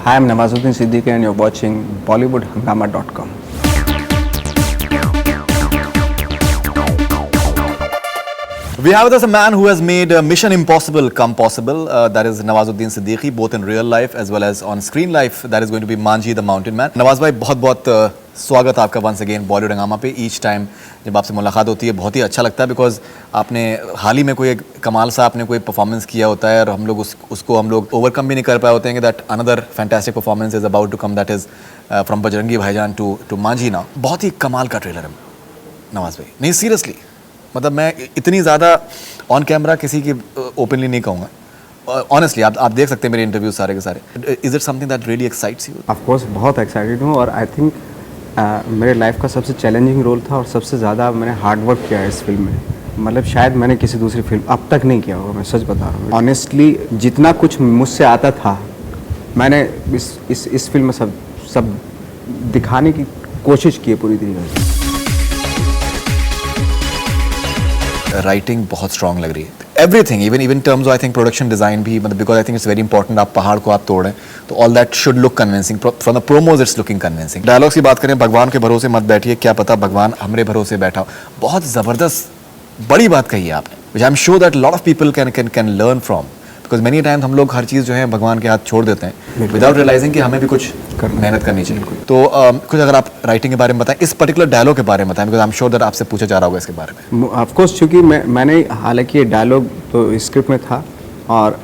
Hi, I'm Nawazuddin Siddiqui and you're watching BollywoodHangama.com. We have with us a man who has made Mission Impossible come possible. That is Nawazuddin Siddiqui, both in real life as well as on screen life. That is going to be Manji the Mountain Man. Nawaz भाई बहुत स्वागत आपका once again Bollywood हंगामा पे. Each time जब आपसे मुलाकात होती है बहुत ही अच्छा लगता है बिकॉज आपने हाल ही में कोई एक कमाल सा आपने कोई परफॉर्मेंस किया होता है और हम लोग उसको हम लोग ओवरकम भी नहीं कर पाए होते हैं कि that another fantastic performance is about to come that is from Bajrangi Bhaijaan to Manjhi now. बहुत ही कमाल का ट्रेलर है नवाज भाई. नहीं सीरियसली मतलब मैं इतनी ज़्यादा ऑन कैमरा किसी की ओपनली नहीं कहूँगा. ऑनेस्टली आप देख सकते हैं मेरे इंटरव्यू सारे के सारे. Is it something that really excites you? Of course बहुत एक्साइटेड हूँ और आई थिंक मेरे लाइफ का सबसे चैलेंजिंग रोल था और सबसे ज़्यादा मैंने हार्ड वर्क किया है इस फिल्म में. मतलब शायद मैंने किसी दूसरी फिल्म अब तक नहीं किया होगा, मैं सच बता रहा हूँ. ऑनेस्टली जितना कुछ मुझसे आता था मैंने इस फिल्म में सब दिखाने की कोशिश की है पूरी तरीके से. राइटिंग बहुत स्ट्रॉन्ग लग रही है. Everything even terms I think production design भी मतलब because I think it's very important. आप पहाड़ को आप तोड़ें तो all that should look convincing. From the promos it's looking convincing. Dialogues की बात करें, भगवान के भरोसे मत बैठिए, क्या पता भगवान हमरे भरोसे बैठा हो. बहुत ज़बरदस्त बड़ी बात कही है आपने, which I am sure that lot of people can learn from. Because many times हम लोग हर चीज़ जो है भगवान के हाथ छोड़ देते हैं विदाउट रियलाइजिंग कि हमें भी कुछ मेहनत करनी चाहिए. तो कुछ अगर आप राइटिंग के बारे में बताएं, इस पर्टिकुलर डायलॉग के बारे में बताएं because I am sure that आपसे पूछा जा रहा होगा इसके बारे में. ऑफ कोर्स क्योंकि मैंने हालांकि ये डायलॉग तो स्क्रिप्ट में था और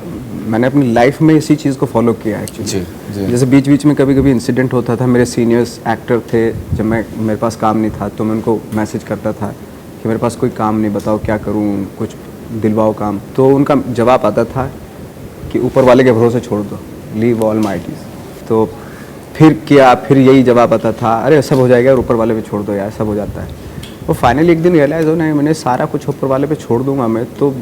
मैंने अपनी लाइफ में इसी चीज़ को फॉलो किया एक्चुअली. जी. जैसे बीच बीच में कभी कभी इंसिडेंट होता था. मेरे सीनियर्स एक्टर थे, जब मेरे पास काम नहीं था तो मैं उनको मैसेज करता था कि मेरे पास कोई काम नहीं, बताओ क्या करूँ, कुछ दिलवाओ काम. तो उनका जवाब आता था कि ऊपर वाले के भरोसे छोड़ दो, लीव ऑल माइटीज. तो फिर यही जवाब आता था, अरे सब हो जाएगा, ऊपर वाले पे छोड़ दो यार, सब हो जाता है. वो फाइनली एक दिन रियलाइज़ हो, नहीं मैंने सारा कुछ ऊपर वाले पे छोड़ दूंगा मैं तो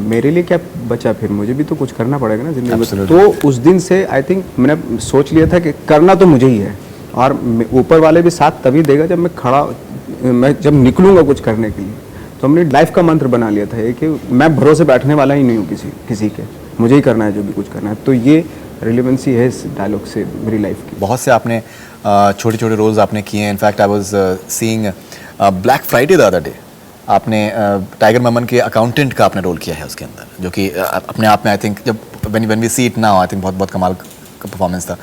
मेरे लिए क्या बचा, फिर मुझे भी तो कुछ करना पड़ेगा ना जिंदगी में. तो उस दिन से आई थिंक मैंने सोच लिया था कि करना तो मुझे ही है और ऊपर वाले भी साथ तभी देगा जब मैं जब निकलूँगा कुछ करने के लिए. तो हमने लाइफ का मंत्र बना लिया था ये कि मैं भरोसे बैठने वाला ही नहीं हूँ किसी के, मुझे ही करना है जो भी कुछ करना है. तो ये रिलेवेंसी है इस डायलॉग से मेरी लाइफ की. बहुत से आपने छोटे छोटे रोल्स आपने किए हैं. In fact I was seeing black Friday the other day. आपने टाइगर ममन के अकाउंटेंट का आपने रोल किया है उसके अंदर, जो कि अपने आप में आई थिंक जब when we see it now I think बहुत कमाल का परफॉर्मेंस था.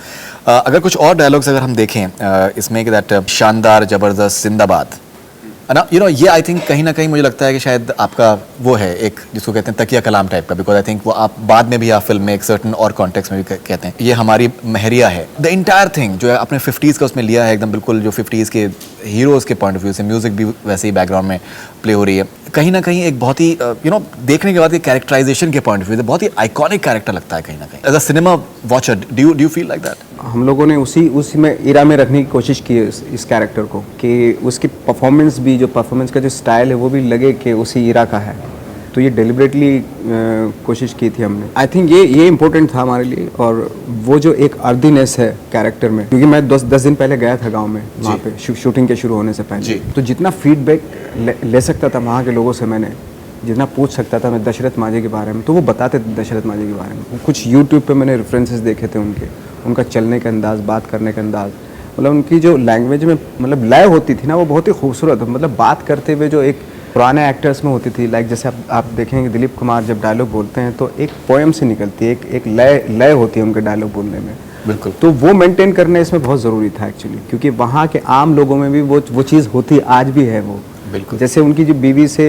अगर कुछ और डायलॉग्स अगर हम देखें इसमें कि दैट शानदार जबरदस्त जिंदाबाद ना, ये आई थिंक कहीं ना कहीं मुझे लगता है कि शायद आपका वो है एक जिसको कहते हैं तकिया कलाम टाइप का. बिकॉज आई थिंक वो आप बाद में भी आप फिल्म में एक सर्टन और कॉन्टेक्स्ट में भी कहते हैं ये हमारी महरिया है. द इंटायर थिंग जो है आपने 50s का उसमें लिया है एकदम बिल्कुल जो 50s के हीरोज़ के पॉइंट ऑफ व्यू से. म्यूजिक भी वैसे ही बैकग्राउंड में प्ले हो रही है. कहीं ना कहीं एक बहुत ही देखने के बाद कैरेक्टराइजेशन के पॉइंट ऑफ व्यू से बहुत ही आइकॉनिक कैरेक्टर लगता है कहीं ना कहीं. As a cinema watcher do you feel like that? हम लोगों ने उसी में इरा में रखने की कोशिश की है इस कैरेक्टर को कि उसकी परफॉर्मेंस का जो स्टाइल है वो भी लगे कि उसी इरा का है. तो ये डेलिबरेटली कोशिश की थी हमने. आई थिंक ये इम्पोर्टेंट था हमारे लिए. और वो जो एक अर्दीनेस है कैरेक्टर में, क्योंकि मैं 10 दिन पहले गया था गांव में वहाँ पे शूटिंग के शुरू होने से पहले. तो जितना फीडबैक ले सकता था वहाँ के लोगों से, मैंने जितना पूछ सकता था मैं दशरथ मांझी के बारे में, तो वो बताते थे दशरथ मांझी के बारे में. कुछ यूट्यूब पे मैंने रेफरेंसेस देखे थे उनका चलने का अंदाज़, बात करने का अंदाज़, मतलब उनकी जो लैंग्वेज में मतलब लय होती थी ना वो बहुत ही खूबसूरत. मतलब बात करते हुए जो एक पुराने एक्टर्स में होती थी, लाइक जैसे आप देखेंगे दिलीप कुमार जब डायलॉग बोलते हैं तो एक पोएम से निकलती है, एक लय होती है उनके डायलॉग बोलने में. बिल्कुल. तो वो मेंटेन करना इसमें बहुत ज़रूरी था एक्चुअली, क्योंकि वहाँ के आम लोगों में भी वो चीज़ होती आज भी है वो. बिल्कुल. जैसे उनकी जो बीवी से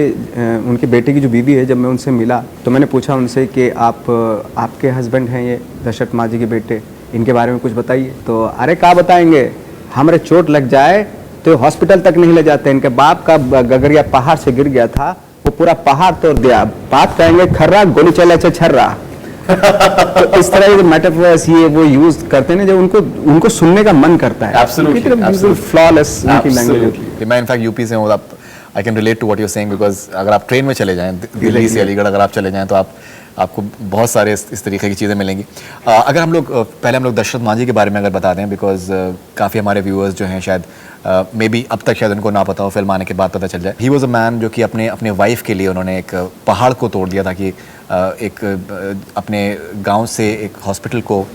उनके बेटे की जो बीवी है, जब मैं उनसे मिला तो मैंने पूछा उनसे कि आपके हस्बैंड हैं ये दशरथ मांझी के बेटे, इनके बारे में कुछ बताइए. तो अरे क्या बताएंगे, हमारे चोट लग जाए तो हॉस्पिटल तक नहीं ले जाते, इनके बाप का गगरिया पहाड़ से गिर गया था, वो पूरा पहाड़ तोड़ दिया, बात कहेंगे खर्रा गोली चले छर्रा. तो इस तरह के मेटाफर्स ये वो यूज करते हैं जो उनको सुनने का मन करता है. Absolutely. फ्लॉलेस उनकी लैंग्वेज. मैं इनफैक्ट यूपी से हूँ. I can relate to what you are saying because अगर आप ट्रेन में चले जाएं दिल्ली से अलीगढ़ अगर आप चले जाएं तो आपको बहुत सारे इस तरीके की चीज़ें मिलेंगी. अगर हम लोग दशरथ मांझी के बारे में अगर बता दें बिकॉज काफ़ी हमारे व्यूअर्स जो हैं शायद मे बी अब तक शायद उनको ना पता हो, फिल्म आने के बाद पता चल जाए. ही वॉज अ मैन जो कि अपने वाइफ के लिए उन्होंने एक पहाड़ को तोड़ दिया ताकि एक अपने गांव से एक हॉस्पिटल को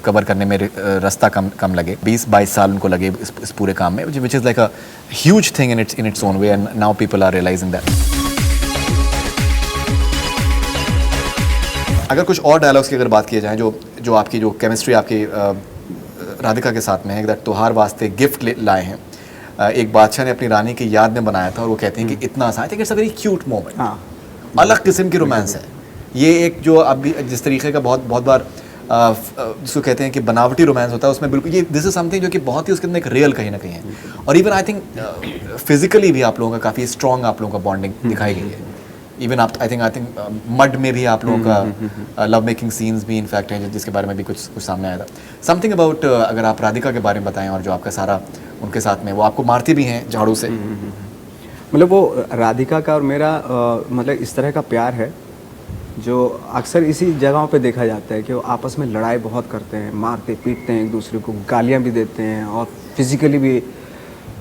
कवर करने में रास्ता कम लगे, 20-22 साल उनको लगे इस पूरे काम में, which is like a huge thing in its own way, and now people are realising that. अगर कुछ और डायलॉग्स की अगर बात की जाए, जो आपकी जो केमिस्ट्री आपकी राधिका के साथ में है, दैट त्योहार वास्ते गिफ्ट लाए हैं, एक बादशाह ने अपनी रानी की याद में बनाया था और वो कहते हैं कि इतना आसान, I think it's a very cute moment, अलग किस्म की रोमांस है ये। एक जो अभी जिस तरीके का बहुत बार जिसको कहते हैं कि बनावटी रोमांस होता है, उसमें बिल्कुल ये दिस इज समथिंग जो कि बहुत ही उसके अंदर एक रियल कहीं ना कहीं है। और इवन आई थिंक फिजिकली भी आप लोगों का काफ़ी स्ट्रॉन्ग आप लोगों का बॉन्डिंग दिखाई गई है। इवन आप आई थिंक मड में भी आप लोगों का लव मेकिंग सीन्स भी इनफैक्ट हैं, जिसके बारे में भी कुछ सामने आया था। समथिंग अबाउट अगर आप राधिका के बारे में बताएं, और जो आपका सारा उनके साथ में, वो आपको मारती भी हैं झाड़ू से, मतलब वो राधिका का और मेरा मतलब इस तरह का प्यार है जो अक्सर इसी जगहों पे देखा जाता है कि वो आपस में लड़ाई बहुत करते हैं, मारते पीटते हैं एक दूसरे को, गालियाँ भी देते हैं और फिजिकली भी।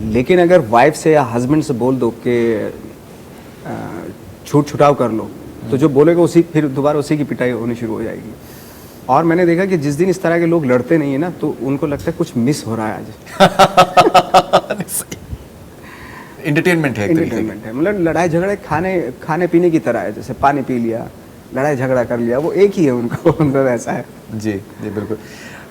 लेकिन अगर वाइफ से या हस्बैंड से बोल दो कि छूट छुटाव कर लो, तो जो बोलेगा उसी फिर दोबारा उसी की पिटाई होनी शुरू हो जाएगी। और मैंने देखा कि जिस दिन इस तरह के लोग लड़ते नहीं है ना, तो उनको लगता है कुछ मिस हो रहा है आज। एंटरटेनमेंट है, एंटरटेनमेंट है, मतलब लड़ाई झगड़े खाने पीने की तरह है, जैसे पानी पी लिया, लड़ाई झगड़ा कर लिया, वो एक ही है उनको, मतलब ऐसा है। जी जी बिल्कुल।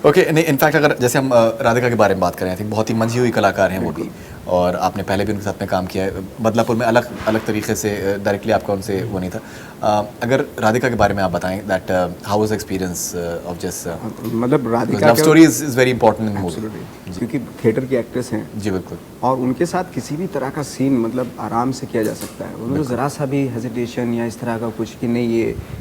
ओके, नहीं इनफैक्ट अगर जैसे हम राधिका के बारे में बात करें, आई थिंक बहुत ही मंझी हुई कलाकार हैं वो भी, और आपने पहले भी उनके साथ में काम किया है। बदलापुर में अलग तरीके से डायरेक्टली आपका उनसे वो नहीं था। अगर राधिका के बारे में आप बताएं, that how was experience of just, मतलब Radhika love story is very important in movie, क्योंकि थिएटर की एक्ट्रेस हैं जी बिल्कुल, और उनके साथ किसी भी तरह का सीन मतलब आराम से किया जा सकता है। उनको ज़रा सा भी हेजिटेशन या इस तरह का कुछ कि नहीं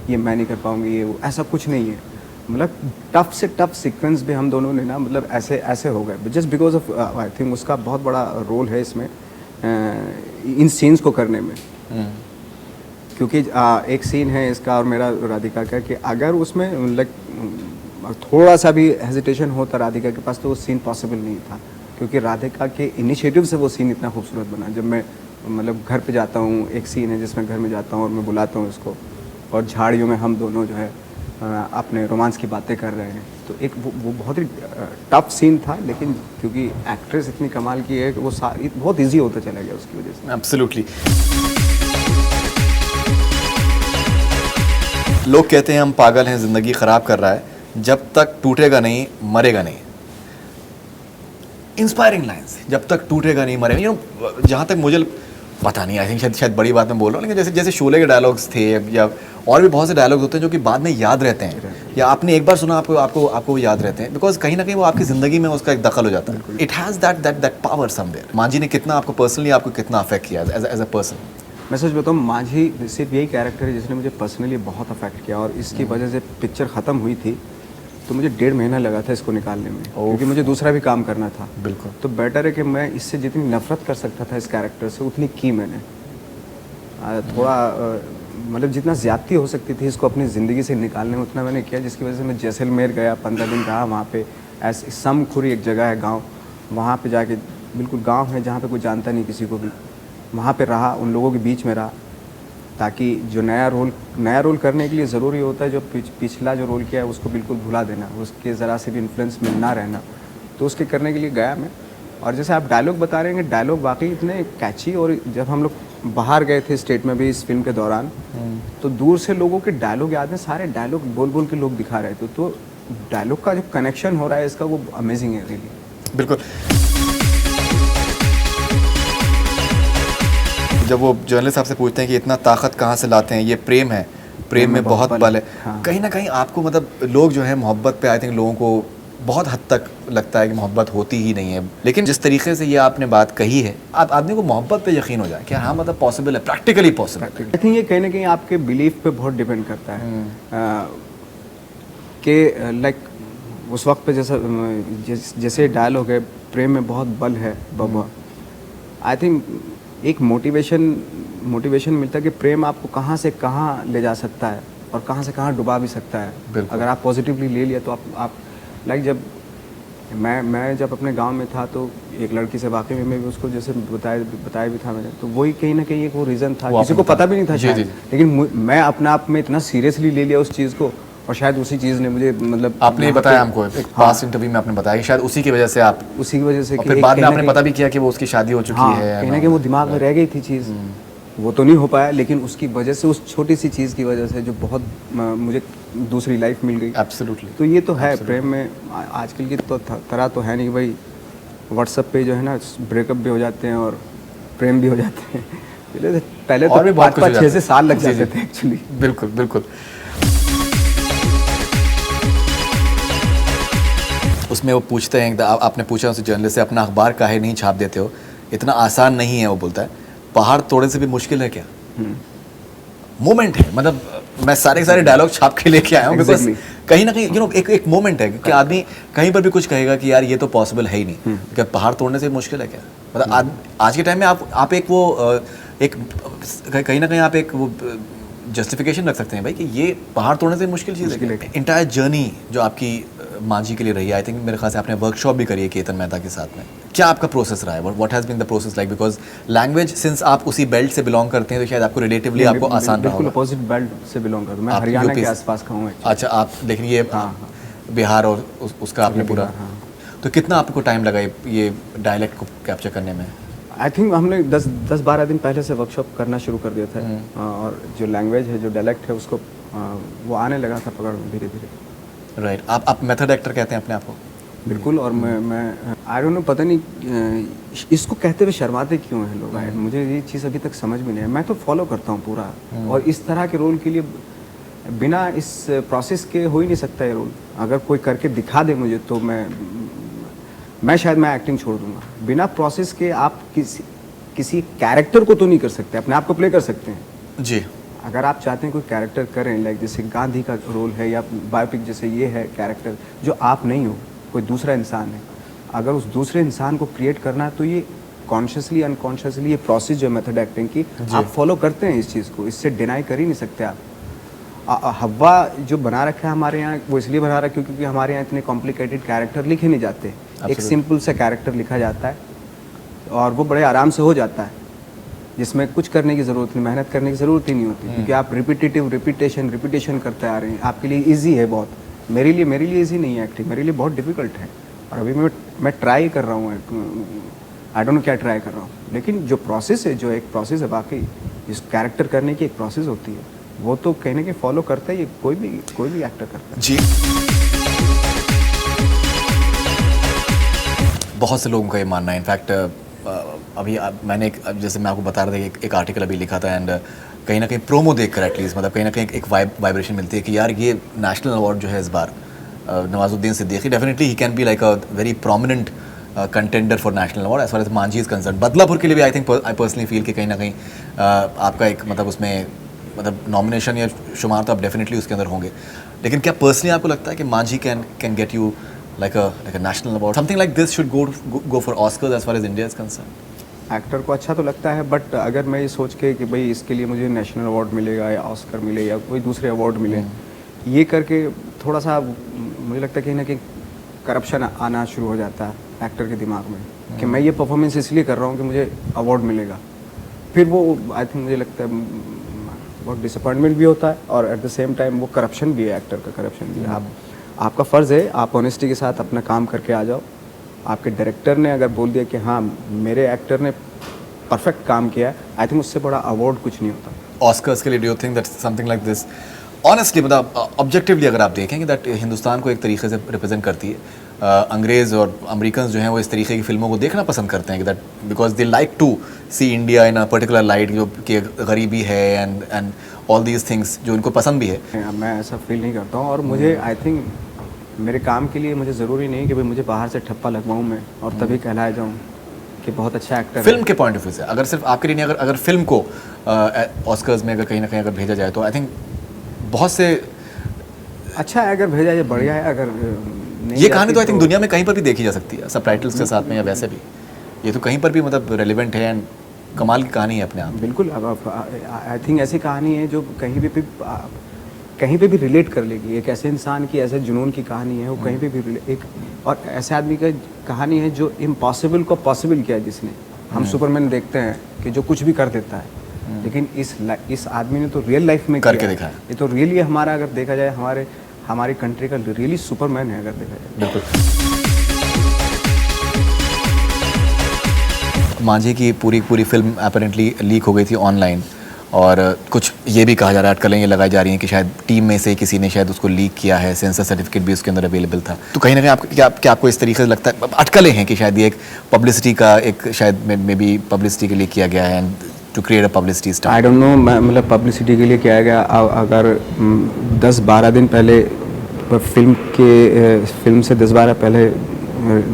ये मैं नहीं कर पाऊंगी, ये वो, ऐसा कुछ नहीं है। मतलब टफ से टफ सीक्वेंस भी हम दोनों ने ना मतलब ऐसे हो गए, just because of I think उसका बहुत बड़ा रोल है इसमें, इन सीन्स को करने में। क्योंकि एक सीन है इसका और मेरा राधिका का कि अगर उसमें लाइक थोड़ा सा भी हेजिटेशन होता राधिका के पास, तो वो सीन पॉसिबल नहीं था। क्योंकि राधिका के इनिशिएटिव से वो सीन इतना खूबसूरत बना। जब मैं मतलब घर पे जाता हूँ, एक सीन है जिसमें घर में जाता हूँ और मैं बुलाता हूँ उसको, और झाड़ियों में हम दोनों जो है अपने रोमांस की बातें कर रहे हैं, तो एक वो बहुत ही टफ सीन था। लेकिन क्योंकि एक्ट्रेस इतनी कमाल की है कि वो बहुत इजी होता चला गया उसकी वजह से। एब्सोल्युटली। लोग कहते हैं हम पागल हैं, ज़िंदगी ख़राब कर रहा है, जब तक टूटेगा नहीं मरेगा नहीं। इंस्पायरिंग लाइन्स, जब तक टूटेगा नहीं मरेगा। यू नो, जहाँ तक मुझे पता नहीं, आई थिंक शायद बड़ी बात मैं बोल रहा हूँ, लेकिन जैसे शोले के डायलॉग्स थे, या और भी बहुत से डायलॉग्स होते हैं जो कि बाद में याद रहते हैं, या आपने एक बार सुना आपको याद रहते हैं, बिकॉज कहीं ना कहीं वो आपकी ज़िंदगी में उसका एक दखल हो जाता है। It has that power somewhere. Manjhi ने कितना आपको पर्सनली कितना अफेक्ट किया एज अ पर्सन? मैं सच बताऊँ, मांझी सिर्फ यही कैरेक्टर है जिसने मुझे पर्सनली बहुत अफेक्ट किया, और इसकी वजह से पिक्चर ख़त्म हुई थी तो मुझे 1.5 महीना लगा था इसको निकालने में, क्योंकि मुझे दूसरा भी काम करना था। बिल्कुल। तो बेटर है कि मैं इससे जितनी नफरत कर सकता था इस कैरेक्टर से, उतनी की मैंने। थोड़ा मतलब जितना ज़्यादती हो सकती थी इसको अपनी ज़िंदगी से निकालने में, उतना मैंने किया, जिसकी वजह से मैं जैसलमेर गया, 15 दिन रहा वहाँ पे। ऐसे समखुरी एक जगह है गांव, वहाँ पे जाके, बिल्कुल गांव है जहाँ पे कोई जानता नहीं किसी को भी, वहाँ पे रहा, उन लोगों के बीच में रहा, ताकि जो नया रोल करने के लिए ज़रूरी होता है जो पिछला जो रोल किया है उसको बिल्कुल भुला देना, उसके ज़रा से भी इन्फ्लुएंस में ना रहना। तो उसके करने के लिए गया मैं। और जैसे आप डायलॉग बता रहे हैं, डायलॉग वाकई इतने कैची, और जब हम लोग बाहर गए थे स्टेट में भी इस फिल्म के दौरान, तो दूर से लोगों के डायलॉग याद हैं, सारे डायलॉग बोल बोल के लोग दिखा रहे थे। तो डायलॉग का जो कनेक्शन हो रहा है इसका, वो अमेजिंग है रियली। बिल्कुल। जब वो जर्नलिस्ट आपसे पूछते हैं कि इतना ताकत कहाँ से लाते हैं, ये प्रेम है, प्रेम में बहुत बल है। हाँ। कहीं ना कहीं आपको मतलब लोग जो है मोहब्बत पे, आई थिंक लोगों को बहुत हद तक लगता है कि मोहब्बत होती ही नहीं है, लेकिन जिस तरीके से ये आपने बात कही है, आप आदमी को मोहब्बत पे यकीन हो जाए कि हाँ मतलब पॉसिबल है, प्रैक्टिकली पॉसिबल। आई थिंक ये कहीं ना कहीं आपके बिलीफ पे बहुत डिपेंड करता है कि लाइक उस वक्त पे जैसे डायलॉग है, प्रेम में बहुत बल है बाबा। आई थिंक एक मोटिवेशन मिलता है कि प्रेम आपको कहाँ से कहाँ ले जा सकता है और कहाँ से कहाँ डुबा भी सकता है। अगर आप पॉजिटिवली ले लिया तो आप लाइक जब मैं जब अपने गांव में था तो एक लड़की से वाकई में मैं भी उसको जैसे बताया भी था मैंने, तो वही कहीं ना कहीं एक वो रीज़न था, किसी को पता भी नहीं था शायद, लेकिन मैं अपने आप में इतना सीरियसली ले लिया उस चीज़ को, और शायद उसी चीज़ ने मुझे मतलब आपने ये बताया हमको एक पास्ट इंटरव्यू में आपने बताया कि शायद उसी की वजह से आप उसी की वजह से और कि फिर एक बाद में कहीं ना आपने कहीं- पता भी किया कि वो उसकी शादी हो चुकी हाँ, है कहीं ना कहीं वो दिमाग में रह गई थी चीज़, वो तो नहीं हो पाया, लेकिन उसकी वजह से, उस छोटी सी चीज़ की वजह से जो बहुत मुझे दूसरी लाइफ मिल गई। एब्सोल्युटली तो ये तो है प्रेम में आजकल की तो तरह तो है नहीं कि भाई व्हाट्सएप पे जो है ना ब्रेकअप भी हो जाते हैं और प्रेम भी हो जाते हैं। पहले और भी तो बहुत कुछ हो 5-5 जाता 6 से साल लग जी, जाते जी। थे एक्चुअली। बिल्कुल बिल्कुल। उसमें वो पूछते हैं आपने पूछा उस जर्नलिस्ट से अपना अखबार काहे नहीं छाप देते हो, इतना आसान नहीं है। वो बोलता है पहाड़ तोड़ने से भी मुश्किल है क्या। मोमेंट है, मतलब मैं सारे के सारे डायलॉग छाप के लेके आया हूँ बिकॉज Exactly. कहीं ना कहीं यू नो एक मोमेंट है कि आदमी कहीं पर भी कुछ कहेगा कि यार ये तो पॉसिबल है ही नहीं, क्या पहाड़ तोड़ने से मुश्किल है क्या। मतलब आज के टाइम में आप एक वो एक कहीं ना कहीं आप एक वो जस्टिफिकेशन रख सकते हैं भाई कि ये पहाड़ तोड़ने से मुश्किल चीज़ है। इंटायर जर्नी जो आपकी मांझी के लिए रही है, आई थिंक मेरे ख्याल से आपने वर्कशॉप भी करी है केतन मेहता के साथ में, क्या आपका प्रोसेस रहा है, what has been the process like, because language since आप उसी बेल्ट से बिलोंग करते हैं तो शायद आपको रिलेटिवली आपको आसान रहा बिल्कुल होगा। अपोजिट बेल्ट से बिलोंग करता हूँ मैं, आप हरियाणा UP के से? आसपास का हूँ actually। अच्छा आप लेकिन ये बिहार और उसका आपने पूरा, तो कितना आपको टाइम लगा ये डायलेक्ट को कैप्चर करने में। आई थिंक हमने 10-12 दिन पहले से वर्कशॉप करना शुरू कर दिया था, और जो लैंग्वेज है, जो डायलेक्ट है, उसको वो आने लगा था पकड़ में धीरे धीरे। राइट आप मेथड एक्टर कहते हैं अपने आप को। बिल्कुल। और मैं आई डोंट नो, पता नहीं इसको कहते हुए शर्माते क्यों हैं लोग, मुझे ये चीज़ अभी तक समझ में नहीं है। मैं तो फॉलो करता हूँ पूरा, और इस तरह के रोल के लिए बिना इस प्रोसेस के हो ही नहीं सकता ये रोल। अगर कोई करके दिखा दे मुझे तो मैं शायद मैं एक्टिंग छोड़ दूंगा। बिना प्रोसेस के आप किसी कैरेक्टर को तो नहीं कर सकते, अपने आप को प्ले कर सकते हैं जी। अगर आप चाहते हैं कोई कैरेक्टर करें, लाइक जैसे गांधी का रोल है या बायोपिक जैसे ये है कैरेक्टर जो आप नहीं हो, कोई दूसरा इंसान है, अगर उस दूसरे इंसान को क्रिएट करना है तो ये कॉन्शियसली अनकॉन्शियसली ये प्रोसेस जो है मेथड एक्टिंग की आप फॉलो करते हैं इस चीज़ को, इससे डिनाई कर ही नहीं सकते आप। हवा जो बना रखा है हमारे यहाँ, वो इसलिए बना रखा है क्योंकि हमारे यहाँ इतने कॉम्प्लिकेटेड कैरेक्टर लिखे नहीं जाते। एक सिंपल सा कैरेक्टर लिखा जाता है और वो बड़े आराम से हो जाता है, जिसमें कुछ करने की ज़रूरत नहीं, मेहनत करने की ज़रूरत ही नहीं होती, क्योंकि आप रिपीटेशन करते आ रहे हैं। आपके लिए ईजी है बहुत, मेरे लिए ईजी नहीं है एक्टिंग, मेरे लिए बहुत डिफिकल्ट है। और अभी मैं ट्राई कर रहा हूँ, आई डोंट नो क्या ट्राई कर रहा हूँ, लेकिन जो प्रोसेस है, जो एक प्रोसेस है वाकई इस कैरेक्टर करने की एक प्रोसेस होती है, वो तो कहीं ना कहीं फॉलो करता है, ये कोई भी एक्टर करता है। जी। बहुत से लोगों का ये मानना है, इनफैक्ट अभी मैंने जैसे मैं आपको बता रहा था एक आर्टिकल अभी लिखा था, एंड कहीं ना कहीं प्रोमो देखकर एटलीस्ट मतलब कहीं ना कहीं एक वाइब्रेशन मिलती है कि यार ये नेशनल अवार्ड जो है इस बार नवाजुद्दीन सिद्दीकी, डेफिनेटली ही can be like a very prominent contender for national award as far as Manjhi is concern. Badlapur के लिए भी I think I personally feel कि कहीं ना कहीं आपका एक मतलब उसमें मतलब नॉमिनेशन या शुमार तो आप डेफिनेटली उसके अंदर होंगे, लेकिन क्या पर्सनली आपको लगता है कि Manjhi can get you like a national award, something like this should go for Oscars as far as India is concerned? Actor को अच्छा तो लगता है, बट अगर मैं ये सोच के कि भाई इसके लिए मुझे नेशनल अवार्ड मिलेगा या ऑस्कर मिले या कोई दूसरे अवार्ड मिले, ये करके थोड़ा सा मुझे लगता है कहीं ना कहीं करप्शन आना शुरू हो जाता है एक्टर के दिमाग में कि मैं ये परफॉर्मेंस इसलिए कर रहा हूँ कि मुझे अवार्ड मिलेगा। फिर वो आई थिंक मुझे लगता है बहुत डिसअपॉइंटमेंट भी होता है, और एट द सेम टाइम वो करप्शन भी है, एक्टर का करप्शन भी है। आपका फ़र्ज़ है आप ऑनेस्टी के साथ अपना काम करके आ जाओ। आपके डायरेक्टर ने अगर बोल दिया कि हाँ मेरे एक्टर ने परफेक्ट काम किया है, आई थिंक उससे बड़ा अवार्ड कुछ नहीं होता। ऑस्कर्स के लिए do you think that something like this honestly मतलब ऑब्जेक्टिवली अगर आप देखें कि दैट हिंदुस्तान को एक तरीके से रिप्रेजेंट करती है, अंग्रेज़ और अमेरिकन जो हैं वो इस तरीके की फिल्मों को देखना पसंद करते हैं कि that because they like to see India in a particular light, जो कि गरीबी है एंड ऑल दीज थिंग्स जो इनको पसंद भी है। मैं ऐसा फील नहीं करता हूँ, और मुझे आई थिंक मेरे काम के लिए मुझे ज़रूरी नहीं कि भाई मुझे बाहर से ठप्पा लगवाऊँ मैं और तभी कहलाया जाऊँ कि बहुत अच्छा एक्टर। फिल्म के पॉइंट ऑफ व्यू से अगर सिर्फ आपके लिए नहीं, अगर फिल्म को ऑस्कर्स में अगर कहीं ना कहीं अगर भेजा जाए तो आई थिंक बहुत से अच्छा है, अगर भेजा जाए बढ़िया है। अगर नहीं ये कहानी तो आई थिंक दुनिया में कहीं पर भी देखी जा सकती है सबटाइटल्स के साथ में या वैसे भी, ये तो कहीं पर भी मतलब रेलिवेंट है एंड कमाल की कहानी है अपने आप। बिल्कुल, आई थिंक ऐसी कहानी है जो कहीं पे भी रिलेट कर लेगी। एक ऐसे इंसान की ऐसे जुनून की कहानी है, वो कहीं पे भी एक और ऐसे आदमी का कहानी है जो इम्पॉसिबल को पॉसिबल किया है जिसने। हम सुपरमैन देखते हैं कि जो कुछ भी कर देता है, लेकिन इस आदमी ने तो रियल लाइफ में करके दिखाया। ये तो रियली हमारा अगर देखा जाए हमारी कंट्री का रियली सुपरमैन है अगर देखा जाए। बिल्कुल। मांझी की पूरी फिल्म अपेरेंटली लीक हो गई थी ऑनलाइन, और कुछ ये भी कहा जा रहा है, अटकलें ये लगाई जा रही हैं कि शायद टीम में से किसी ने शायद उसको लीक किया है, सेंसर सर्टिफिकेट भी उसके अंदर अवेलेबल था। तो कहीं ना कहीं क्या आपको इस तरीके से लगता है अटकलें हैं कि शायद ये एक पब्लिसिटी का एक शायद मे बी पब्लिसिटी के लिए किया गया है, and to create a publicity star? I don't know, मतलब पब्लिसिटी के लिए किया गया। अगर 10-12 दिन पहले फिल्म से 10-12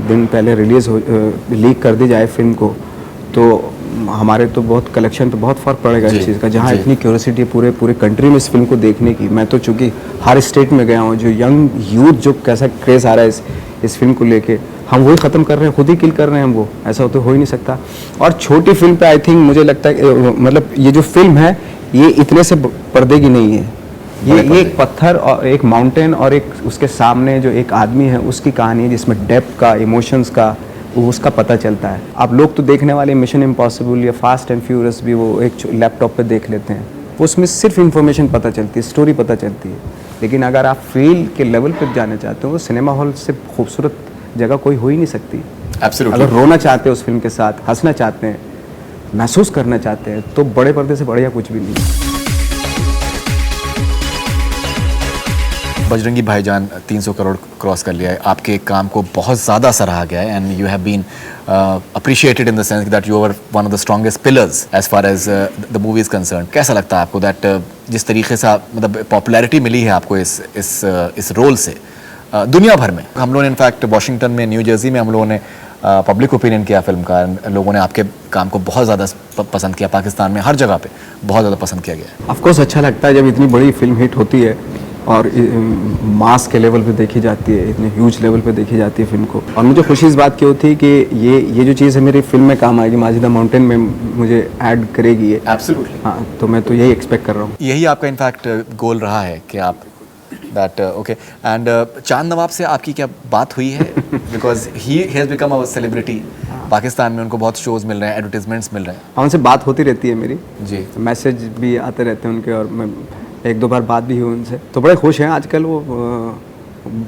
दिन पहले रिलीज़ हो लीक कर दी जाए फिल्म को, तो हमारे तो बहुत कलेक्शन पे बहुत फ़र्क पड़ेगा इस चीज़ का। जहाँ इतनी क्यूरियोसिटी है पूरे कंट्री में इस फिल्म को देखने की, मैं तो चूँकि हर स्टेट में गया हूँ, जो यंग यूथ जो कैसा क्रेज़ आ रहा है इस फिल्म को लेके, हम वही ख़त्म कर रहे हैं, खुद ही किल कर रहे हैं हम वो। ऐसा तो हो ही नहीं सकता। और छोटी फिल्म पे आई थिंक मुझे लगता है मतलब ये जो फिल्म है ये इतने से पर्दे की नहीं है। ये एक पत्थर और एक माउंटेन और एक उसके सामने जो एक आदमी है उसकी कहानी है, जिसमें डेप्थ का, इमोशंस का, उसका पता चलता है। आप लोग तो देखने वाले मिशन इम्पॉसिबल या फास्ट एंड फ्यूरियस भी वो एक लैपटॉप पे देख लेते हैं, उसमें सिर्फ इन्फॉर्मेशन पता चलती है, स्टोरी पता चलती है। लेकिन अगर आप फील के लेवल पे जाना चाहते हो, सिनेमा हॉल से खूबसूरत जगह कोई हो ही नहीं सकती। एब्सोल्युटली। अगर रोना चाहते हो उस फिल्म के साथ, हंसना चाहते हैं, महसूस करना चाहते हैं, तो बड़े पर्दे से बढ़िया कुछ भी नहीं। बजरंगी भाईजान 300 करोड़ क्रॉस कर लिया है, आपके काम को बहुत ज़्यादा सराहा गया है, and you have been appreciated in the sense that you are one of the strongest pillars as far as the movie is concerned. कैसा लगता है आपको दैट जिस तरीके से मतलब पॉपुलैरिटी मिली है आपको इस रोल से दुनिया भर में? हम लोगों ने इनफैक्ट वॉशिंगटन में, न्यू जर्सी में हम लोगों ने पब्लिक ओपिनियन किया फिल्म का, लोगों ने आपके काम को बहुत ज़्यादा पसंद किया, पाकिस्तान में हर जगह पे बहुत ज़्यादा पसंद किया गया है। ऑफ कोर्स अच्छा लगता है जब इतनी बड़ी फिल्म हिट होती है और मास के लेवल पे देखी जाती है, इतने ह्यूज लेवल पे देखी जाती है फिल्म को। और मुझे खुशी इस बात की होती है कि ये जो चीज़ है मेरी फिल्म में काम आएगी, मांझी द माउंटेन में मुझे ऐड करेगी ये। एब्सोल्युटली। हाँ, तो मैं तो यही एक्सपेक्ट कर रहा हूँ। यही आपका इनफैक्ट गोल रहा है कि आप दैट ओके। एंड चांद नवाब से आपकी क्या बात हुई है? Because he has become a celebrity Pakistan में, उनको बहुत शोज मिल रहे हैं, एडवर्टीजमेंट्स मिल रहे हैं। हाँ, उनसे बात होती रहती है मेरी जी। मैसेज भी आते रहते हैं उनके, और मैं 1-2 बार बात भी हुई उनसे, तो बड़े खुश हैं आजकल। वो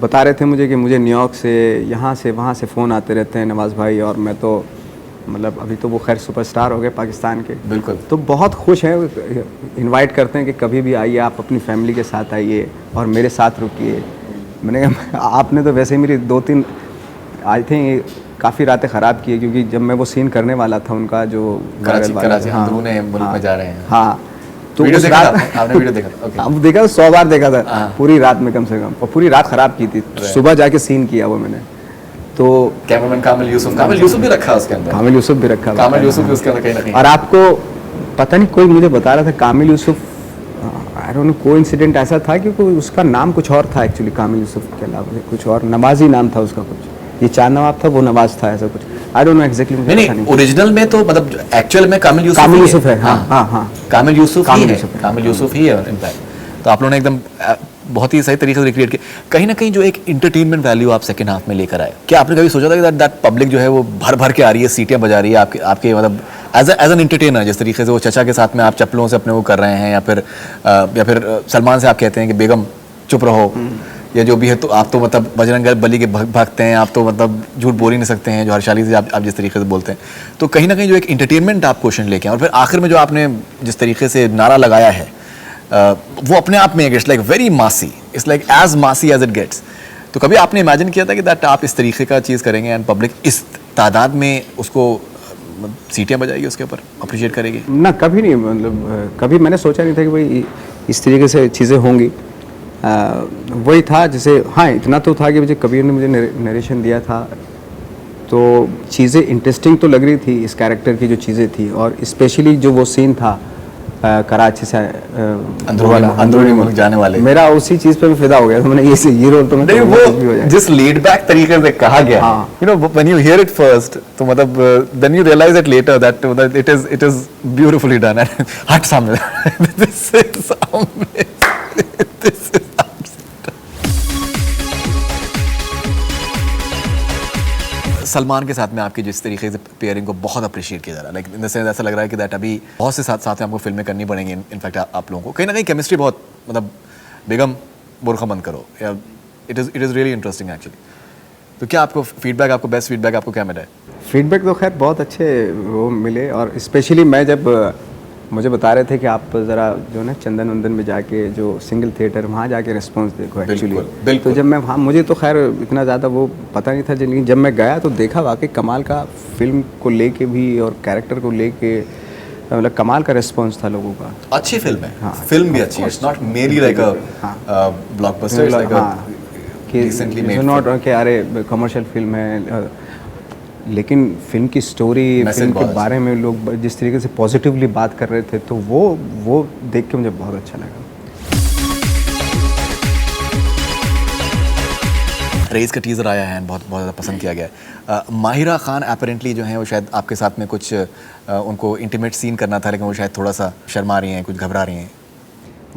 बता रहे थे मुझे कि मुझे न्यूयॉर्क से, यहाँ से, वहाँ से फ़ोन आते रहते हैं नवाज़ भाई, और मैं तो मतलब अभी तो वो खैर सुपरस्टार हो गए पाकिस्तान के। बिल्कुल। तो बहुत खुश हैं, इनवाइट करते हैं कि कभी भी आइए, आप अपनी फैमिली के साथ आइए और मेरे साथ रुकिए। मैंने कहा आपने तो वैसे ही मेरी 2-3 आई थिंक काफ़ी रातें ख़राब की है, क्योंकि जब मैं वो सीन करने वाला था उनका जो कराची अंदरूनी मुल्क में जा रहे हैं। हाँ, तो वीडियो उस देखा रात था? आपने वीडियो देखा था? ओके। अब देखा, 100 बार देखा था हाँ। पूरी रात में कम से कम, और पूरी रात ख़राब की थी। सुबह जाके सीन किया वो मैंने। तो कैमरामैन कामिल यूसुफ भी रखा उसके अंदर। कामिल यूसुफ भी रखा, कामिल यूसुफ भी उसके अंदर कहीं ना कहीं। और आपको पता नहीं, कोई मुझे बता रहा था Kamil Yusuf, I don't know, coincident ऐसा था कि उसका नाम कुछ और था एक्चुअली, कामिल यूसुफ के अलावा कुछ और, नवाज़ी नाम था उसका कुछ। ये चांद नवाब था, वो नवाज था, ऐसा कुछ। आई डोंट नो एग्जैक्टली, मुझे पता नहीं। ओरिजिनल में तो मतलब एक्चुअल में कामिल यूसुफ है। हाँ हाँ हाँ, कामिल यूसुफ ही है इनफैक्ट। तो आप लोगों ने एकदम बहुत ही सही तरीके से रिक्रिएट किया। कहीं ना कहीं जो एक इंटरटेनमेंट वैल्यू आप सेकंड हाफ में लेकर आए, क्या आपने कभी सोचा था कि दैट पब्लिक जो है वो भर भर के आ रही है, सीटियां बजा रही है आपके मतलब एज एन एंटरटेनर, जिस तरीके से वो चचा के साथ में आप चप्पलों से अपने वो कर रहे हैं, या फिर सलमान से आप कहते हैं कि बेगम चुप रहो, या जो भी है, तो आप तो मतलब बजरंग बली के भक्त हैं, आप तो मतलब झूठ बोल ही नहीं सकते हैं, जो हर्षाली से आप जिस तरीके से बोलते हैं। तो कहीं ना कहीं जो एक इंटरटेनमेंट आप क्वेश्चन लेके आए, और फिर आखिर में जो आपने जिस तरीके से नारा लगाया है, वो अपने आप में इट्स लाइक वेरी मासी, इट्स लाइक एज मासी एज इट गेट्स। तो कभी आपने इमेजिन किया था कि दैट आप इस तरीके का चीज़ करेंगे एंड पब्लिक इस तादाद में उसको सीटियाँ बजाएगी, उसके ऊपर अप्रिशिएट करेगी? ना, कभी नहीं, मतलब कभी मैंने सोचा नहीं था कि भाई इस तरीके से चीज़ें होंगी। वही था जैसे, हाँ इतना तो था कि कबीर ने मुझे नरेशन दिया था, तो चीज़ें इंटरेस्टिंग तो लग रही थी इस कैरेक्टर की जो चीज़ें थी, और स्पेशली जो वो सीन था कराची से अंदरूनी मुल्क जाने वाले, मेरा उसी चीज़ पे मैं फिदा हो गया था। मैंने ये रोल तो मैं नहीं, वो जिस लेड बैक तरीके से कहा गया, you know, when you hear it first, तो मतलब then you realise it later that it is beautifully done. हट सामने, दिस इज सलमान के साथ में आपकी जिस तरीके से पेयरिंग को बहुत अप्रिशिएट किया जा रहा है, लाइक इन द सेंस ऐसा लग रहा है कि दैट अभी बहुत से साथ में आपको फिल्में करनी पड़ेंगी। इनफैक्ट आप लोगों को कहीं ना कहीं केमिस्ट्री बहुत, मतलब बेगम बुरखा बंद करो, या it is really interesting actually. तो क्या आपको फीडबैक, आपको बेस्ट फीडबैक आपको क्या मिला है? फीडबैक तो खैर बहुत अच्छे वो मिले, और स्पेशली मैं जब मुझे बता रहे थे कि आप ज़रा जो ना चंदन वंदन में जाके जो सिंगल थिएटर वहाँ जाके रिस्पॉन्स देखो एक्चुअली। बिल्कुल। तो जब मैं वहाँ, मुझे तो खैर इतना ज़्यादा वो पता नहीं था, लेकिन जब मैं गया तो देखा वाकई कमाल का, फिल्म को लेके भी और कैरेक्टर को लेके मतलब कमाल का रिस्पॉन्स था लोगों का। अच्छी फिल्म है, हाँ, फिल्म भी अच्छी है, इट्स नॉट मेरी like a blockbuster, it's like a recently made, not कि अरे कमर्शियल फिल्म है, लेकिन फिल्म की स्टोरी, Message फिल्म के बहुत बारे में लोग जिस तरीके से पॉजिटिवली बात कर रहे थे, तो वो देख के मुझे बहुत अच्छा लगा। रेस का टीज़र आया है, बहुत बहुत ज़्यादा पसंद किया गया है। माहिरा खान अपेरेंटली जो है वो शायद आपके साथ में कुछ उनको इंटीमेट सीन करना था, लेकिन वो शायद थोड़ा सा शर्मा रही हैं, कुछ घबरा रही हैं।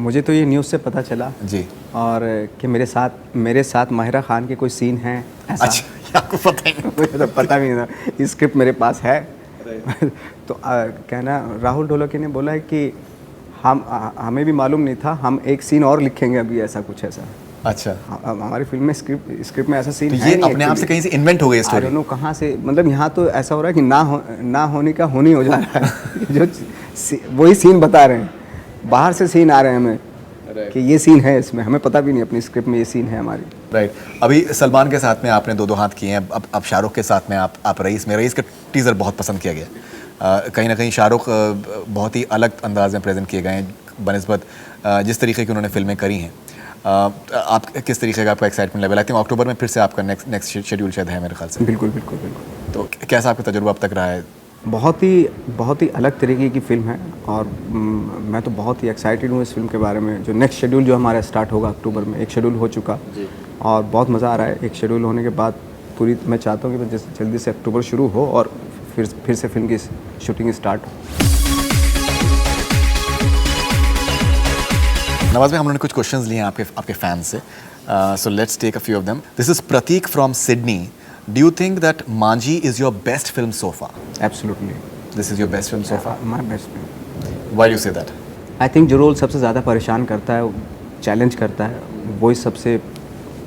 मुझे तो ये न्यूज़ से पता चला जी। और कि मेरे साथ माहिरा खान के कोई सीन हैं ऐसा। अच्छा, आपको पता ही नहीं? मुझे तो पता भी नहीं था, स्क्रिप्ट मेरे पास है। तो कहना राहुल ढोलकी ने बोला है कि हमें भी मालूम नहीं था, हम एक सीन और लिखेंगे अभी, ऐसा कुछ ऐसा। अच्छा, हमारी फिल्म में स्क्रिप्ट में ऐसा सीन तो है ये नहीं अपने आप से कहीं से इन्वेंट हो गई स्टोरी? स्टोरी कहाँ से, मतलब यहाँ तो ऐसा हो रहा है कि ना होने का होनी हो जा रहा है। जो वही सीन बता रहे हैं, बाहर से सीन आ रहे हैं हमें कि ये सीन है इसमें, हमें पता भी नहीं अपनी स्क्रिप्ट में ये सीन है हमारी। राइट। अभी सलमान के साथ में आपने दो हाथ किए हैं, अब शाहरुख के साथ में आप रईस का टीज़र बहुत पसंद किया गया। कहीं ना कहीं शाहरुख बहुत ही अलग अंदाज में प्रेजेंट किए गए हैं बनिस्बत जिस तरीके की उन्होंने फिल्में करी हैं। आप किस तरीके का आपका एक्साइटमेंट लेवल? आई थिंक अक्टूबर में फिर से आपका नेक्स्ट शेड्यूल शायद है मेरे ख्याल से। बिल्कुल बिल्कुल बिल्कुल। तो कैसा आपका तजुर्बा अब तक रहा है? बहुत ही अलग तरीके की फ़िल्म है, और मैं तो बहुत ही एक्साइटेड हूँ इस फिल्म के बारे में। जो नेक्स्ट शेड्यूल जो हमारा स्टार्ट होगा अक्टूबर में, एक शेड्यूल हो चुका और बहुत मज़ा आ रहा है। एक शेड्यूल होने के बाद पूरी मैं चाहता हूँ कि जल्दी से अक्टूबर शुरू हो और फिर से फिल्म की शूटिंग स्टार्ट हो। नवाज भाई, हम लोगों ने कुछ क्वेश्चंस लिए हैं आपके फैंस से, so let's take a few of them. This is Prateek from Sydney. Do you think that Manjhi is your best film so far? Absolutely, this is your best film so far? My best film. Why you say that? I think जो role सबसे ज़्यादा परेशान करता है, challenge करता है, वही सबसे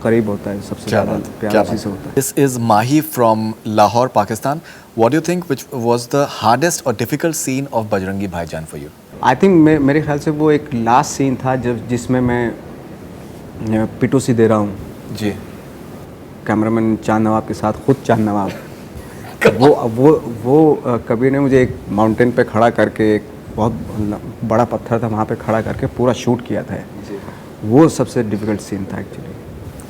करीब होता है, सबसे ज़्यादा प्यार उसी से होता है। This is Mahi from Lahore, Pakistan. What do you think which was the hardest और डिफिकल्ट सीन ऑफ बजरंगी भाईजान फॉर यू? आई थिंक मेरे ख्याल से वो एक लास्ट सीन था जिसमें मैं पिटूसी दे रहा हूँ जी। कैमरामैन चांद नवाब के साथ, खुद चांद नवाब। वो कबीर ने मुझे एक माउंटेन पे खड़ा करके, एक बहुत बड़ा पत्थर था वहाँ पे खड़ा करके पूरा शूट किया था। वो सबसे डिफिकल्ट सीन था एक्चुअली।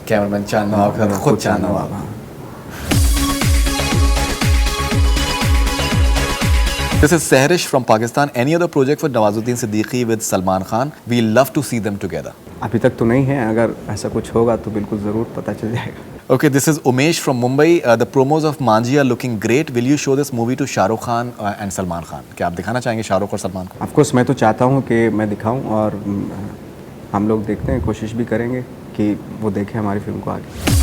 कैमरामैन चांद नवाब के साथ खुद चांद नवाब। हाँ। This is Sehrish from Pakistan. Any other project for Nawazuddin Siddiqui with Salman Khan? We love to see them together. अभी तक तो नहीं है, अगर ऐसा कुछ होगा तो बिल्कुल ज़रूर पता चल जाएगा। Okay, this is Umesh from Mumbai. The promos of Manji are looking great. Will you show this movie to Shah Rukh Khan and Salman Khan? क्या आप दिखाना चाहेंगे शाहरुख और सलमान को? ऑफ कोर्स मैं तो चाहता हूँ कि मैं दिखाऊं, और हम लोग देखते हैं, कोशिश भी करेंगे कि वो देखें हमारी फिल्म को आगे।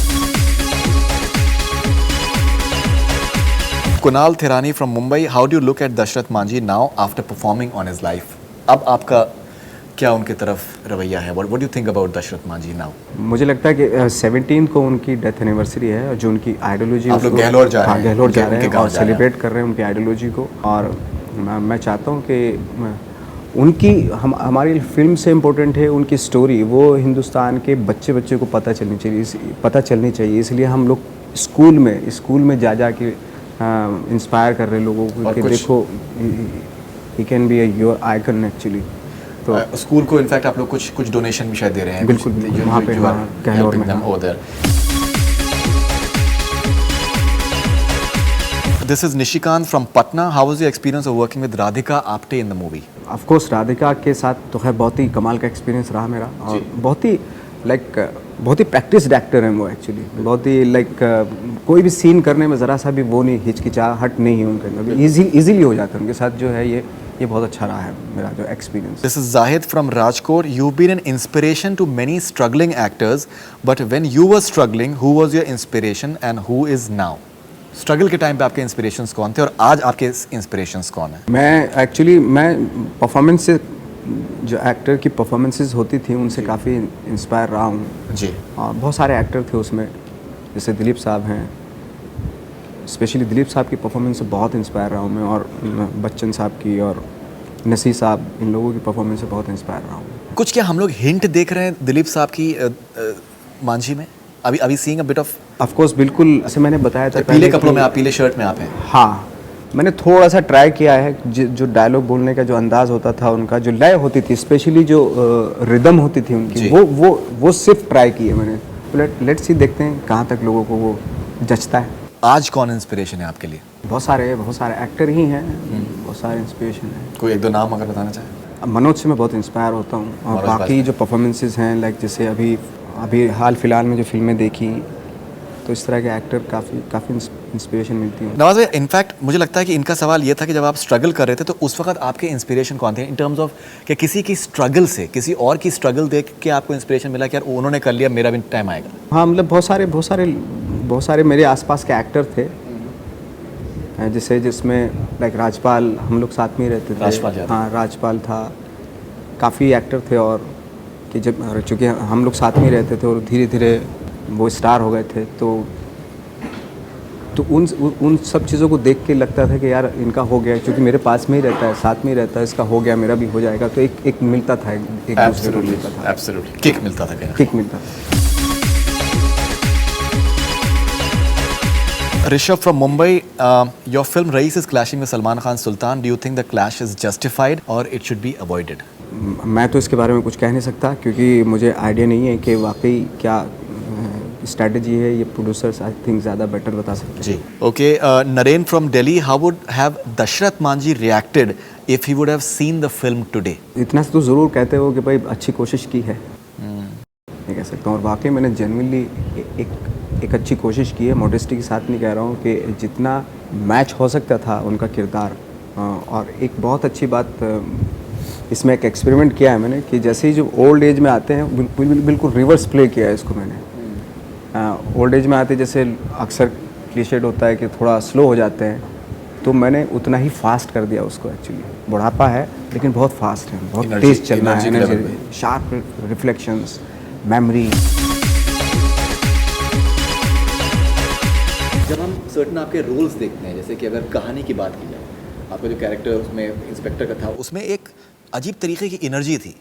Kunal Thirani from Mumbai. How do you look at Dashrath Manji now after performing on his life? अब आपका क्या उनकी तरफ रवैया है? What do you think about Dashrath Manji now? मुझे लगता है कि 17 को उनकी डेथ एनिवर्सरी है, और जो उनकी आइडियोलॉजी, आप लोग गहलोर जा रहे हैं? गहलोर जा रहे हैं उनके गाँव और जा रहे हैं। सेलिब्रेट कर रहे हैं उनकी आइडियोलॉजी को। और मैं चाहता हूँ कि उनकी हमारी फिल्म से इम्पोर्टेंट है उनकी स्टोरी, वो हिंदुस्तान के बच्चे को पता चलनी चाहिए। इसलिए हम लोग स्कूल में जा के इंस्पायर कर रहे हैं लोगों को कि देखो, ही can be your icon actually. तो स्कूल को इनफैक्ट आप लोग कुछ डोनेशन भी शायद दे रहे हैं। बिल्कुल, वहाँ पे गहलोर में। This is Nishikant from Patna. How was your experience of working with Radhika Apte in the movie? Of course Radhika के साथ तो खैर बहुत ही कमाल का एक्सपीरियंस रहा मेरा, और बहुत ही प्रैक्टिस्ड एक्टर हैं वो एक्चुअली। बहुत ही कोई भी सीन करने में ज़रा सा भी वो नहीं, हिचकिचाहट नहीं है उनके अंदर, इजीली हो जाता है उनके साथ। जो है ये बहुत अच्छा रहा है मेरा जो experience. This is Zahid from Rajkot. You've been an inspiration to many struggling actors, but when you were struggling, who was your inspiration and who is now? Struggle के टाइम पे आपके इंस्पिरेशंस कौन थे और आज आपके इंस्पिरेशंस कौन है? मैं परफॉर्मेंस से जो एक्टर की परफॉर्मेंसेस होती थी उनसे काफ़ी इंस्पायर रहा हूँ। जी। और बहुत सारे एक्टर थे उसमें, जैसे दिलीप साहब हैं, स्पेशली दिलीप साहब की परफॉर्मेंस से बहुत इंस्पायर रहा हूँ मैं, और बच्चन साहब की और नसीर साहब, इन लोगों की परफॉर्मेंस से बहुत इंस्पायर रहा हूँ। कुछ क्या हम लोग हिंट देख रहे हैं दिलीप साहब की मांझी में? अभी seeing a bit of course बिल्कुल, जैसे मैंने बताया था पीले पहले कपड़ों कि- में आप, पीले शर्ट में आप हैं। हाँ, मैंने थोड़ा सा ट्राई किया है, जो डायलॉग बोलने का जो अंदाज़ होता था उनका, जो लय होती थी, स्पेशली जो रिदम होती थी उनकी, जी। वो सिर्फ ट्राई की है मैंने। लेट्स सी, देखते हैं कहाँ तक लोगों को वो जचता है। आज कौन इंस्पिरेशन है आपके लिए? बहुत सारे एक्टर ही हैं, बहुत सारे इंस्पिरेशन हैं। कोई एक दो नाम अगर बताना चाहें। अब मनोज से मैं बहुत इंस्पायर होता हूँ, और मनोज बाकी बाजपेयी। जो परफॉर्मेंसेस हैं, लाइक जैसे अभी हाल फिलहाल में जो फिल्में देखी, तो इस तरह के एक्टर काफ़ी इंस्पिरेशन मिलती है। नवाज भाई, इनफैक्ट मुझे लगता है कि इनका सवाल ये था कि जब आप स्ट्रगल कर रहे थे तो उस वक्त आपके इंस्पिरेशन कौन थे इन टर्म्स ऑफ कि किसी की स्ट्रगल से, किसी और की स्ट्रगल देख के आपको इंस्पिरेशन मिला कि यार उन्होंने कर लिया, मेरा भी टाइम आएगा? हाँ, मतलब बहुत सारे मेरे आसपास के एक्टर थे, जैसे जिसमें लाइक राजपाल, हम लोग साथ में ही रहते थे। राजपाल यादव। हाँ, राजपाल था, काफ़ी एक्टर थे, और कि जब चूँकि हम लोग साथ में ही रहते थे और धीरे धीरे वो स्टार हो गए थे, तो उन सब चीज़ों को देख के लगता था कि यार इनका हो गया, क्योंकि मेरे पास में ही रहता है, साथ में ही रहता है, इसका हो गया, मेरा भी हो जाएगा, तो एक मिलता था, एक दूसरे को मिलता था, एब्सोल्युटली किक मिलता था कहीं। किक मिलता था। Rishabh from Mumbai, your film Raees is clashing with Salman Khan's Sultan. Do you think the clash is justified or it should be avoided? मैं तो इसके बारे में कुछ कह नहीं सकता, क्योंकि मुझे आइडिया नहीं है कि वाकई क्या स्ट्रैटेजी है, ये प्रोड्यूसर्स आई थिंक ज़्यादा बेटर बता सकते हैं। जी। Okay, Naren from Delhi, how would have Dashrath Manji reacted if he would have seen the film today? इतना तो ज़रूर कहते हो कि भाई अच्छी कोशिश की है, मैं कह सकता हूँ, और वाकई मैंने जेन्युइनली एक अच्छी कोशिश की है। मॉडेस्टी के साथ नहीं कह रहा हूँ, कि जितना मैच हो सकता था उनका किरदार। और एक बहुत अच्छी बात, इसमें एक एक्सपेरिमेंट किया है मैंने, कि जैसे ही जो ओल्ड एज में आते हैं, बिल्कुल रिवर्स प्ले किया है इसको मैंने। ओल्ड एज में आते जैसे अक्सर क्लीशेड होता है कि थोड़ा स्लो हो जाते हैं, तो मैंने उतना ही फास्ट कर दिया उसको। एक्चुअली बुढ़ापा है लेकिन बहुत फास्ट है, बहुत तेज़ चलना है, एनर्जी, शार्प रिफ्लेक्शंस, मेमोरी। जब हम सर्टन आपके रोल्स देखते हैं, जैसे कि अगर कहानी की बात की जाए, आपका जो कैरेक्टर उसमें इंस्पेक्टर का था, उसमें एक अजीब तरीके की एनर्जी थी,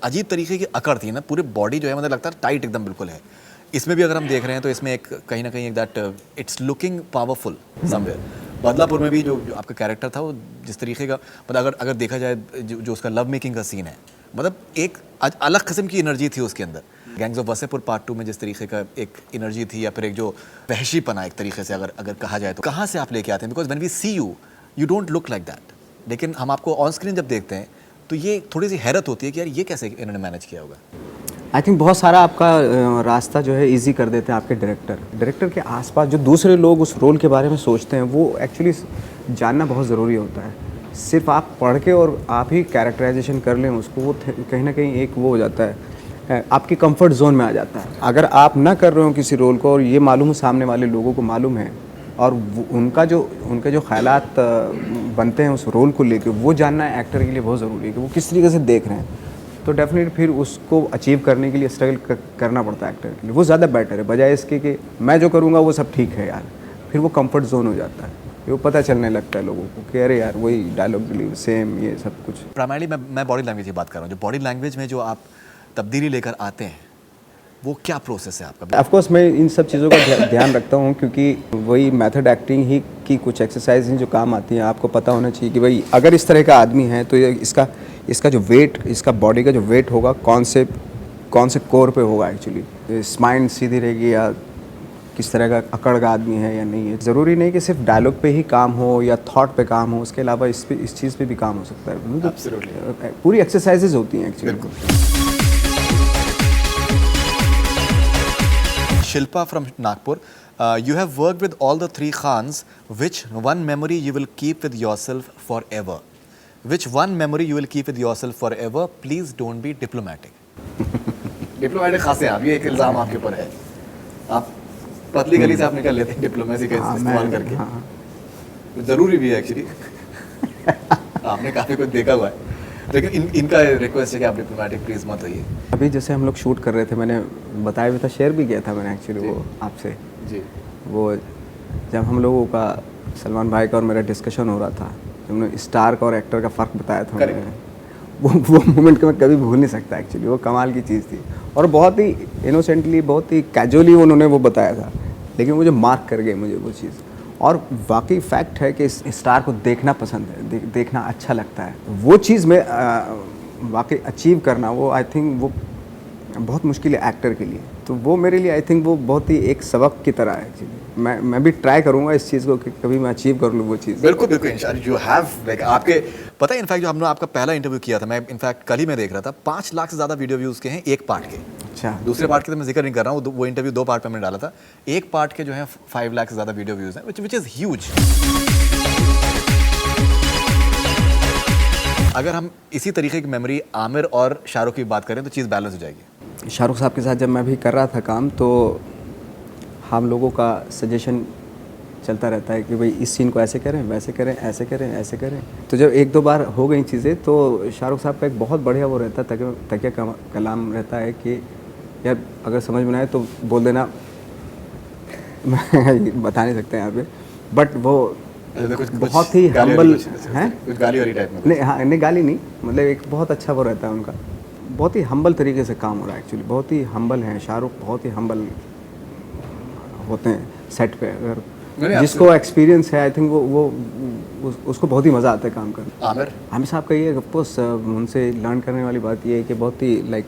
अजीब तरीके की अकड़ थी ना, पूरी बॉडी जो है मतलब लगता है टाइट एकदम बिल्कुल है। इसमें भी अगर हम देख रहे हैं तो इसमें एक कहीं ना कहीं एक that it's looking powerful somewhere. Badlapur में भी जो आपका कैरेक्टर था, वो जिस तरीके का, मतलब अगर देखा जाए जो उसका लव मेकिंग का सीन है, मतलब एक अलग किस्म की एनर्जी थी उसके अंदर। गैंग्स ऑफ वसेपुर पार्ट 2 में जिस तरीके का एक एनर्जी थी, या फिर एक जो वहशीपना एक तरीके से अगर कहा जाए, तो कहाँ से आप लेके आते हैं? Because when we see you don't look like that, लेकिन हम आपको ऑन स्क्रीन जब देखते हैं तो ये थोड़ी सी हैरत होती है कि यार ये कैसे इन्होंने मैनेज किया होगा। आई थिंक बहुत सारा आपका रास्ता जो है इजी कर देते हैं आपके डायरेक्टर के आसपास जो दूसरे लोग उस रोल के बारे में सोचते हैं, वो एक्चुअली जानना बहुत ज़रूरी होता है। सिर्फ आप पढ़ के और आप ही कैरेक्टराइजेशन कर लें उसको, वो कहीं ना कहीं एक वो हो जाता है, आपकी कंफर्ट जोन में आ जाता है। अगर आप ना कर रहे हो किसी रोल को, और ये मालूम है सामने वाले लोगों को मालूम है, और उनके जो ख्यालात बनते हैं उस रोल को लेके, वो जानना एक्टर के लिए बहुत ज़रूरी है कि वो किस तरीके से देख रहे हैं। तो डेफिनेटली फिर उसको अचीव करने के लिए स्ट्रगल करना पड़ता है एक्टर के लिए। वो ज़्यादा बेटर है, बजाय इसके कि मैं जो करूँगा वो सब ठीक है यार। फिर वो कंफर्ट जोन हो जाता है, वो पता चलने लगता है लोगों को कि अरे यार वही डायलॉग डिलीवरी सेम, ये सब कुछ। प्राइमरली मैं बॉडी लैंग्वेज की बात कर रहा हूँ। जो बॉडी लैंग्वेज में जो आप तब्दीली लेकर आते हैं, वो क्या प्रोसेस है आपका? ऑफ कोर्स मैं इन सब चीज़ों का ध्यान रखता हूँ, क्योंकि वही मेथड एक्टिंग ही की कुछ एक्सरसाइज हैं जो काम आती हैं। आपको पता होना चाहिए कि भाई अगर इस तरह का आदमी है तो ये इसका जो वेट, इसका बॉडी का जो वेट होगा, कौन से कोर पे होगा एक्चुअली, स्पाइन सीधी रहेगी या किस तरह का अकड़ का आदमी है या नहीं है। ज़रूरी नहीं कि सिर्फ डायलॉग पे ही काम हो या थॉट पे काम हो, उसके अलावा इस चीज़ पे भी काम हो सकता है। पूरी एक्सरसाइजेज होती हैं actually. Shilpa from Nagpur, you have worked with all the three Khans. Which one memory you will keep with yourself forever? Which one memory you will keep with yourself forever? Please don't be diplomatic. Diplomatic खासे आप, ये एक इल्ज़ाम आपके ऊपर है। आप पतली गली से आप निकल लेते हैं डिप्लोमेसी का इस्तेमाल करके। हाँ। ज़रूरी भी है एक्चुअली। आपने काफ़ी कुछ देखा हुआ है। लेकिन इनका रिक्वेस्ट है कि आप डिप्लोमेटिक प्लीज मत होइए। अभी जैसे हम लोग शूट कर रहे थे, मैंने बताया भी था, शेयर भी किया था मैंने एक्चुअली वो आपसे। जी वो जब हम लोगों का, सलमान भाई का और मेरा डिस्कशन हो रहा था, जब उन्होंने स्टार का और एक्टर का फ़र्क बताया था उन्होंने, वो मोमेंट को मैं कभी भूल नहीं सकता एक्चुअली। वो कमाल की चीज़ थी और बहुत ही इनोसेंटली, बहुत ही कैजुअली उन्होंने वो बताया था, लेकिन मुझे मार्क कर गई मुझे वो चीज़। और वाकई फैक्ट है कि इस स्टार को देखना पसंद है, देखना अच्छा लगता है। वो चीज़ में वाकई अचीव करना, वो आई थिंक वो बहुत मुश्किल है एक्टर के लिए। तो वो मेरे लिए आई थिंक वो बहुत ही एक सबक की तरह है एक्चुअली। मैं भी ट्राई करूँगा इस चीज़ को कि कभी मैं अचीव कर लूँ वो चीज़। बिल्कुल बिल्कुल इंशाल्लाह यू हैव लाइक आपके पता है इनफैक्ट जो हमने आपका पहला इंटरव्यू किया था, मैं इनफैक्ट कल ही मैं देख रहा था, 5 लाख से ज़्यादा वीडियो व्यूज़ के हैं एक पार्ट के। अच्छा, दूसरे पार्ट के तो मैं जिक्र नहीं कर रहा हूँ, वो इंटरव्यू 2 पार्ट में मैंने डाला था। एक पार्ट के जो है 5 लाख से ज़्यादा वीडियो व्यूज़ हैं, विच इज़ ह्यूज। अगर हम इसी तरीके की मेमोरी आमिर और शाहरुख की बात करें तो चीज़ बैलेंस हो जाएगी। शाहरुख साहब के साथ जब मैं भी कर रहा था काम, तो हम लोगों का सजेशन चलता रहता है कि भाई इस सीन को ऐसे करें, वैसे करें, ऐसे करें, ऐसे करें। तो जब एक दो बार हो गई चीज़ें, तो शाहरुख साहब का एक बहुत बढ़िया वो रहता है, तकिया कलाम रहता है कि यार अगर समझ में ना आए तो बोल देना। मैं बता नहीं सकते यहाँ पे, बट वो बहुत ही हम्बल हैं, कुछ गाली वाली टाइप में। नहीं, हाँ नहीं गाली नहीं, मतलब एक बहुत अच्छा वो रहता है उनका। बहुत ही हम्बल तरीके से काम हो रहा है एक्चुअली, बहुत ही हम्बल हैं शाहरुख, बहुत ही हम्बल होते हैं सेट पे। अगर जिसको एक्सपीरियंस है आई थिंक उसको बहुत ही मज़ा आता है काम करने। आमिर साहब का ये ऑफकोर्स उनसे लर्न करने वाली बात ये है कि बहुत ही लाइक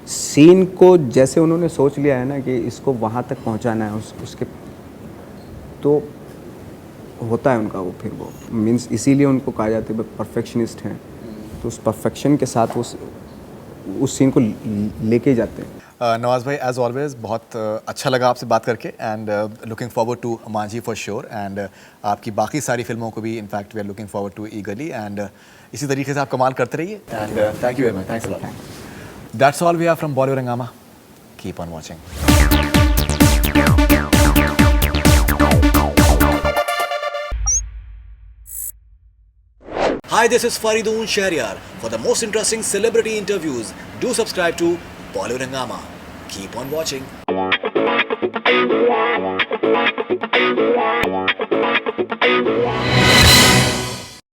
सीन को जैसे उन्होंने सोच लिया है ना कि इसको वहाँ तक पहुँचाना है, उसके तो होता है उनका वो, फिर वो मीन्स इसीलिए उनको कहा जाता है परफेक्शनिस्ट हैं। तो उस परफेक्शन के साथ उस सीन को लेके जाते हैं। नवाज भाई एज ऑलवेज बहुत अच्छा लगा आपसे बात करके and looking forward to Manjhi for sure and आपकी बाकी सारी फिल्मों को भी in fact we are looking forward to eagerly and इसी तरीके से आप कमाल करते रहिए and thank you very much, thanks a lot. That's all we have from Bollywood Hungama, keep on watching. Hi, this is Faridoon Shahryar. For the most interesting celebrity interviews, do subscribe to Bollywood Hangama. Keep on watching.